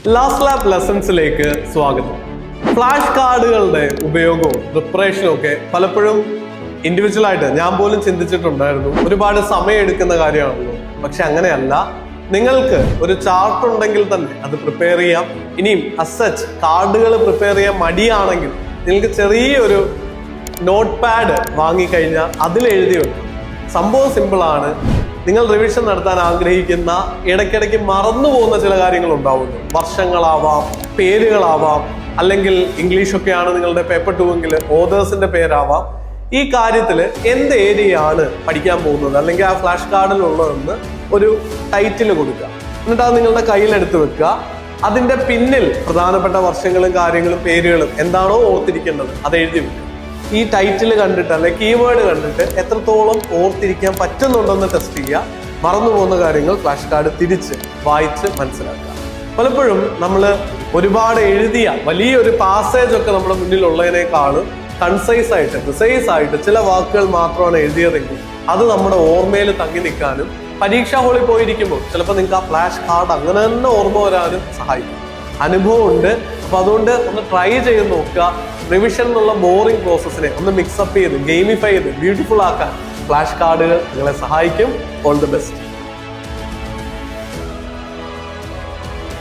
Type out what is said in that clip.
Last lab ലെസൺസിലേക്ക് സ്വാഗതം. Flash കാർഡുകളുടെ ഉപയോഗവും പ്രിപ്പറേഷനും ഒക്കെ പലപ്പോഴും ഇൻഡിവിജ്വൽ ആയിട്ട് ഞാൻ പോലും ചിന്തിച്ചിട്ടുണ്ടായിരുന്നു. ഒരുപാട് സമയം എടുക്കുന്ന കാര്യമാണല്ലോ. പക്ഷെ അങ്ങനെയല്ല. നിങ്ങൾക്ക് ഒരു ചാർട്ട് ഉണ്ടെങ്കിൽ തന്നെ അത് പ്രിപ്പയർ ചെയ്യാം. ഇനിയും അസച്ച് കാർഡുകൾ പ്രിപ്പയർ ചെയ്യാൻ മടിയാണെങ്കിൽ നിങ്ങൾക്ക് ചെറിയൊരു നോട്ട് പാഡ് വാങ്ങിക്കഴിഞ്ഞാൽ അതിൽ എഴുതി വെക്കും. സംഭവം സിമ്പിളാണ്. നിങ്ങൾ റിവിഷൻ നടത്താൻ ആഗ്രഹിക്കുന്ന ഇടയ്ക്കിടയ്ക്ക് മറന്നു പോകുന്ന ചില കാര്യങ്ങൾ ഉണ്ടാവുമല്ലോ. വർഷങ്ങളാവാം, പേരുകളാവാം, അല്ലെങ്കിൽ ഇംഗ്ലീഷൊക്കെയാണ് നിങ്ങളുടെ പേപ്പർ 2 എങ്കിൽ ഓതേഴ്സിന്റെ പേരാവാം. ഈ കാര്യത്തിൽ എന്ത് ഏരിയയാണ് പഠിക്കാൻ പോകുന്നത് അല്ലെങ്കിൽ ആ ഫ്ലാഷ് കാർഡിലുള്ളതെന്ന് ഒരു ടൈറ്റിൽ കൊടുക്കുക. എന്നിട്ട് അത് നിങ്ങളുടെ കയ്യിലെടുത്ത് വെക്കുക. അതിന്റെ പിന്നിൽ പ്രധാനപ്പെട്ട വർഷങ്ങളും കാര്യങ്ങളും പേരുകളും എന്താണോ ഓർത്തിരിക്കേണ്ടത് അത് എഴുതി വെക്കുക. ഈ ടൈറ്റിൽ കണ്ടിട്ട് അല്ലെങ്കിൽ കീവേഡ് കണ്ടിട്ട് എത്രത്തോളം ഓർത്തിരിക്കാൻ പറ്റുന്നുണ്ടെന്ന് ടെസ്റ്റ് ചെയ്യുക. മറന്നു പോകുന്ന കാര്യങ്ങൾ ഫ്ലാഷ് കാർഡ് തിരിച്ച് വായിച്ച് മനസ്സിലാക്കുക. പലപ്പോഴും നമ്മൾ ഒരുപാട് എഴുതിയ വലിയൊരു പാസേജ് ഒക്കെ നമ്മുടെ മുന്നിലുള്ളതിനേക്കാളും കൺസൈസ് ആയിട്ട് പ്രിസൈസ് ആയിട്ട് ചില വാക്കുകൾ മാത്രമാണ് എഴുതിയതെങ്കിൽ അത് നമ്മുടെ ഓർമ്മയിൽ തങ്ങി നിൽക്കാനും പരീക്ഷാ ഹാളിൽ പോയിരിക്കുമ്പോൾ ചിലപ്പോൾ നിങ്ങൾക്ക് ആ ഫ്ലാഷ് കാർഡ് അങ്ങനെ തന്നെ ഓർമ്മ വരാനും സഹായിക്കും. അനുഭവമുണ്ട്. അപ്പൊ അതുകൊണ്ട് ഒന്ന് ട്രൈ ചെയ്ത് നോക്കുക. റിവിഷൻ എന്നുള്ള ബോറിംഗ് പ്രോസസ്സിനെ ഒന്ന് മിക്സപ്പ് ചെയ്ത് ഗെയിമിഫൈ ചെയ്ത് ബ്യൂട്ടിഫുൾ ആക്കാൻ ഫ്ലാഷ് കാർഡുകൾ നിങ്ങളെ സഹായിക്കും. All the best.